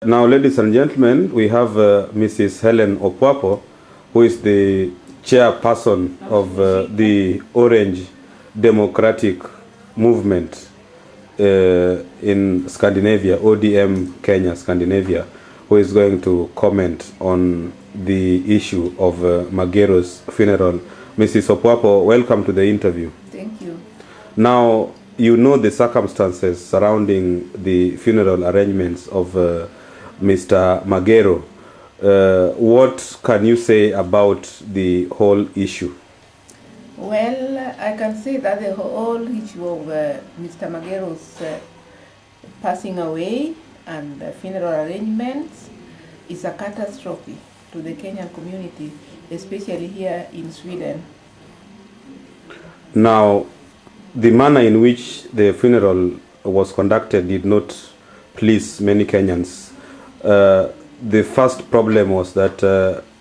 Now, ladies and gentlemen, we have Mrs. Hellen Opwapo, who is the chairperson of the Orange Democratic Movement in Scandinavia, ODM Kenya, Scandinavia, who is going to comment on the issue of Maggero's funeral. Mrs. Opwapo, welcome to the interview. Thank you. Now, you know the circumstances surrounding the funeral arrangements of Mr. Maggero. What can you say about the whole issue? Well, I can say that the whole issue of Mr. Maggero's passing away and funeral arrangements is a catastrophe to the Kenyan community, especially here in Sweden. Now, the manner in which the funeral was conducted did not please many Kenyans. The first problem was that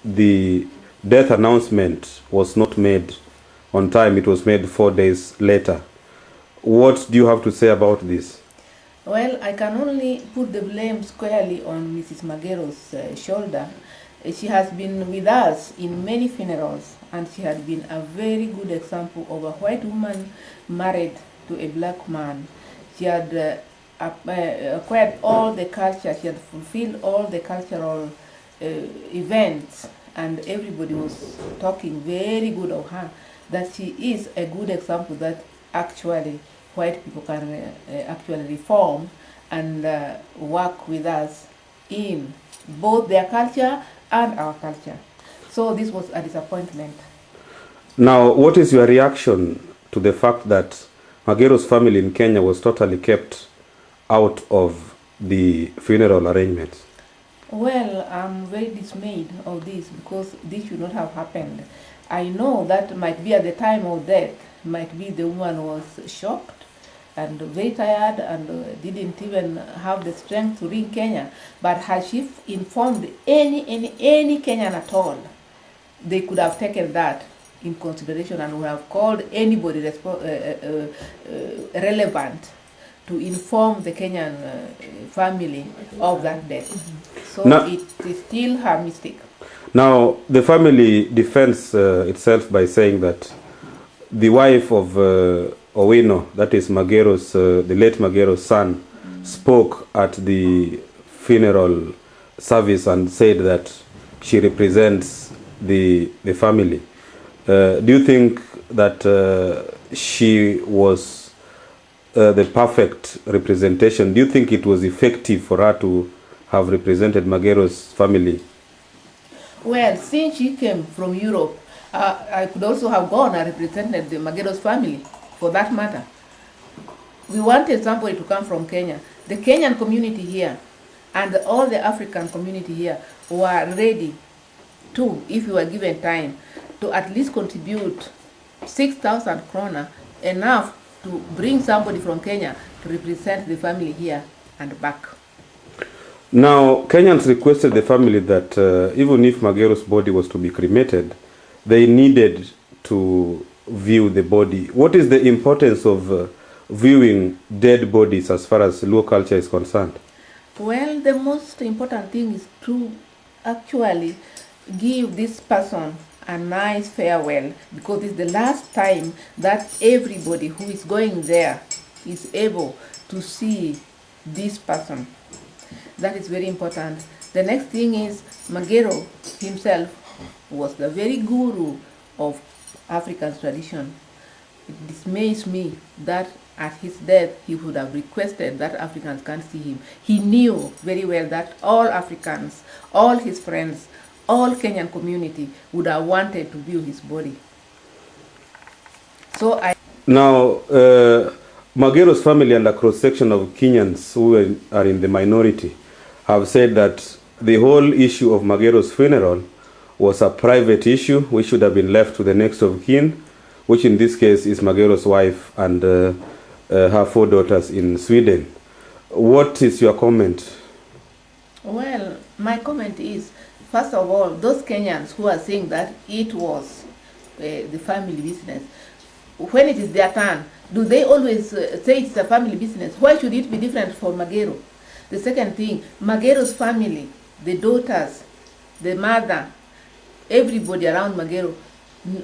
the death announcement was not made on time. It was made 4 days later. What do you have to say about this? Well, I can only put the blame squarely on Mrs. Maggero's shoulder. She has been with us in many funerals, and she had been a very good example of a white woman married to a black man. She had acquired all the culture, she had fulfilled all the cultural events, and everybody was talking very good of her, that she is a good example that actually white people can actually reform and work with us in both their culture and our culture. So this was a disappointment. Now, what is your reaction to the fact that Maggero's family in Kenya was totally kept out of the funeral arrangements? Well, I'm very dismayed of this because this should not have happened. I know that might be at the time of death, might be the woman was shocked and very tired and didn't even have the strength to ring Kenya. But had she informed any Kenyan at all, they could have taken that in consideration and would have called anybody relevant to inform the Kenyan family of that death. So now, it is still her mistake. Now, the family defends itself by saying that the wife of Owino, that is Maggero's, the late Maggero's son, spoke at the funeral service and said that she represents the family. Do you think that she was the perfect representation? Do you think it was effective for her to have represented Maggero's family? Well, since she came from Europe, I could also have gone and represented the Maggero's family, for that matter. We wanted somebody to come from Kenya. The Kenyan community here and all the African community here were ready to, if we were given time, to at least contribute 6,000 krona, enough to bring somebody from Kenya to represent the family here and back. Now, Kenyans requested the family that even if Maggero's body was to be cremated, they needed to view the body. What is the importance of viewing dead bodies as far as Luo culture is concerned? Well, the most important thing is to actually give this person a nice farewell, because it's the last time that everybody who is going there is able to see this person. That is very important. The next thing is Maggero himself was the very guru of African tradition. It dismays me that at his death he would have requested that Africans can't see him. He knew very well that all Africans, all his friends, all Kenyan community would have wanted to view his body. So Now, Maggero's family and a cross-section of Kenyans who are in the minority have said that the whole issue of Maggero's funeral was a private issue which should have been left to the next of kin, which in this case is Maggero's wife and her 4 daughters in Sweden. What is your comment? Well, my comment is, first of all, those Kenyans who are saying that it was the family business, when it is their turn, do they always say it's a family business? Why should it be different for Maggero? The second thing, Maggero's family, the daughters, the mother, everybody around Maggero,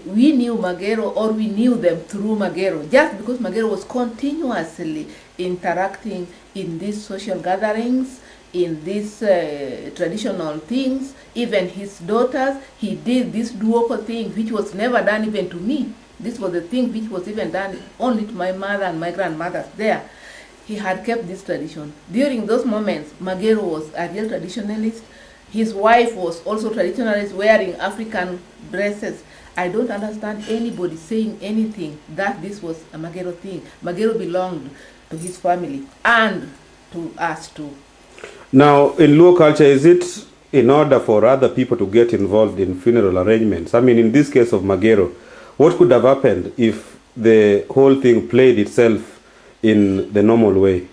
we knew Maggero or we knew them through Maggero, just because Maggero was continuously interacting in these social gatherings, in these traditional things. Even his daughters, he did this duopo thing, which was never done even to me. This was the thing which was even done only to my mother and my grandmothers there. He had kept this tradition. During those moments, Maggero was a real traditionalist. His wife was also traditionalist, wearing African dresses. I don't understand anybody saying anything that this was a Maggero thing. Maggero belonged to his family and to us too. Now, in Luo culture, is it in order for other people to get involved in funeral arrangements? I mean, in this case of Maggero, what could have happened if the whole thing played itself in the normal way?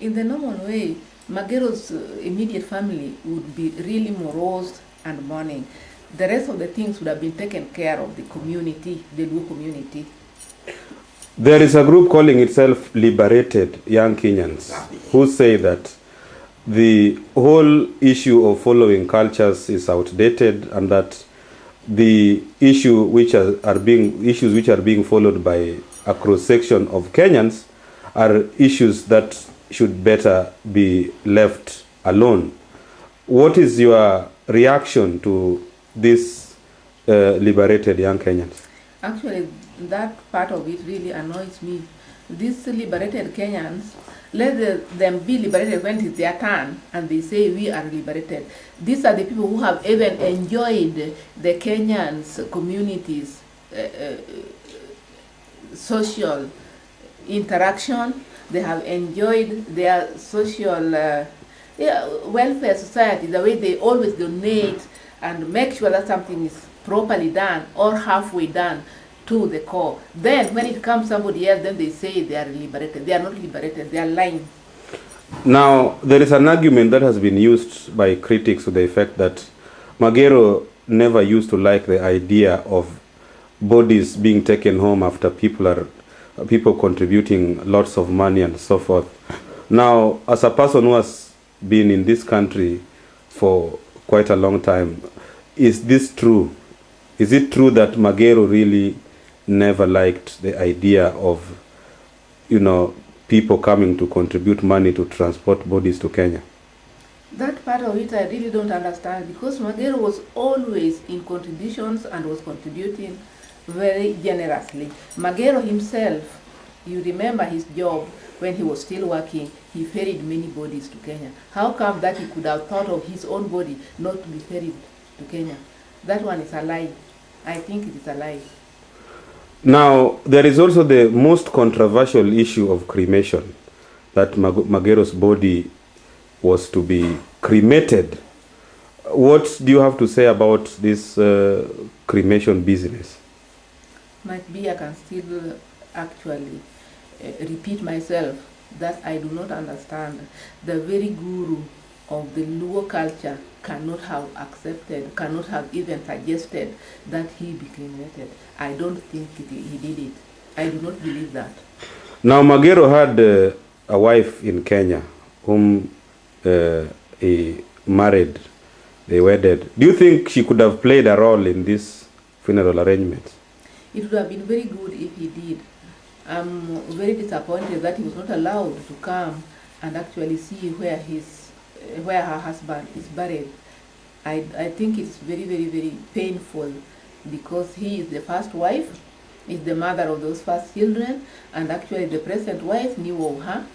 In the normal way, Maggero's immediate family would be really morose and mourning. The rest of the things would have been taken care of the community, the Luo community. There is a group calling itself Liberated Young Kenyans who say that the whole issue of following cultures is outdated, and that the issues which are being followed by a cross section of Kenyans are issues that should better be left alone. What is your reaction to this liberated young Kenyans? Actually, that part of it really annoys me. These liberated Kenyans, let them be liberated when it's their turn, and they say we are liberated. These are the people who have even enjoyed the Kenyans' communities' social interaction. They have enjoyed their social welfare society, the way they always donate and make sure that something is properly done or halfway done to the core. Then when it comes somebody else, then they say they are liberated. They are not liberated, they are lying. Now, there is an argument that has been used by critics to the effect that Maggero never used to like the idea of bodies being taken home after people contributing lots of money and so forth. Now, as a person who has been in this country for quite a long time, is this true? Is it true that Maggero really never liked the idea of, people coming to contribute money to transport bodies to Kenya? That part of it I really don't understand, because Maggero was always in contributions and was contributing very generously. Maggero himself, you remember his job when he was still working, he ferried many bodies to Kenya. How come that he could have thought of his own body not to be ferried to Kenya? That one is a lie. I think it is a lie. Now, there is also the most controversial issue of cremation, that Maggero's body was to be cremated. What do you have to say about this cremation business? Might be I can still actually repeat myself that I do not understand. The very guru of the Luo culture cannot have accepted, cannot have even suggested that he be cremated. I don't think he did it. I do not believe that. Now, Maggero had a wife in Kenya whom he married, they wedded. Do you think she could have played a role in this funeral arrangements? It would have been very good if he did. I'm very disappointed that he was not allowed to come and actually see where her husband is buried. I think it's very, very, very painful, because he is the first wife, is the mother of those first children, and actually the present wife knew of her.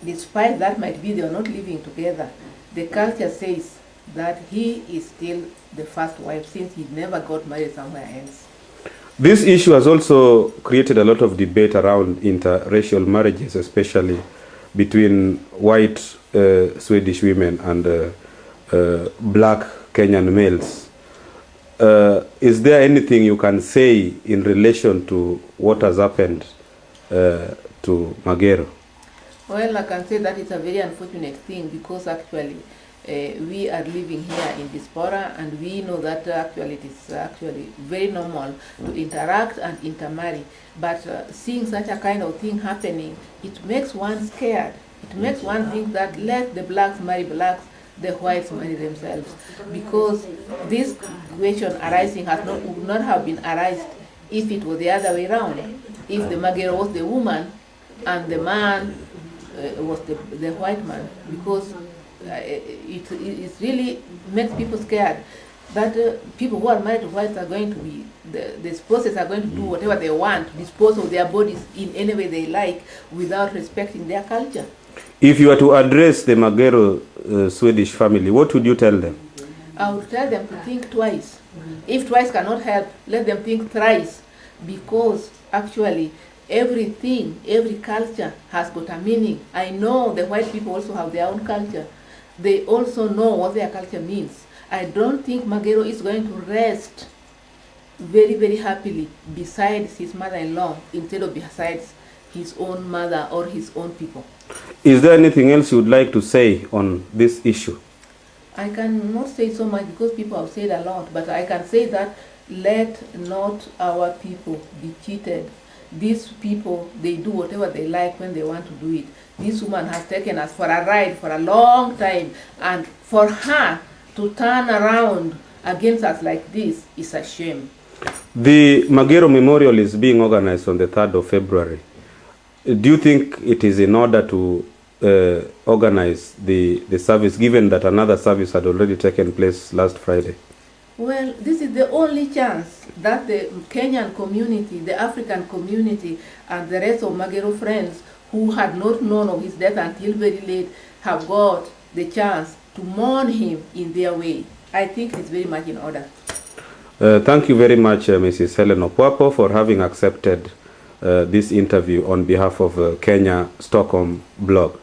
Despite that might be they are not living together, the culture says that he is still the first wife, since he never got married somewhere else. This issue has also created a lot of debate around interracial marriages, especially between white Swedish women and black Kenyan males. Is there anything you can say in relation to what has happened to Maggero? Well, I can say that it's a very unfortunate thing, because actually we are living here in diaspora, and we know that actually it is actually very normal to interact and intermarry. But seeing such a kind of thing happening, it makes one scared. It makes one think that let the blacks marry blacks, the whites marry themselves, because this question arising would not have been arised if it was the other way around. If the Maggero was the woman and the man was the white man, because it really makes people scared that people who are married to whites are going to be, the spouses are going to do whatever they want, dispose of their bodies in any way they like without respecting their culture. If you were to address the Maggero Swedish family, what would you tell them? I would tell them to think twice. If twice cannot help, let them think thrice, because actually everything, every culture has got a meaning. I know the white people also have their own culture. They also know what their culture means. I don't think Maggero is going to rest very, very happily besides his mother-in-law instead of besides his own mother or his own people. Is there anything else you would like to say on this issue? I cannot say so much because people have said a lot, but I can say that let not our people be cheated. These people, they do whatever they like when they want to do it. This woman has taken us for a ride for a long time, and for her to turn around against us like this is a shame. The Maggero Memorial is being organized on the 3rd of February. Do you think it is in order to organize the service, given that another service had already taken place last Friday? Well, this is the only chance that the Kenyan community, the African community, and the rest of Maggero friends who had not known of his death until very late have got the chance to mourn him in their way. I think it's very much in order. Thank you very much, Mrs. Hellen Opwapo, for having accepted this interview on behalf of Kenya Stockholm blog.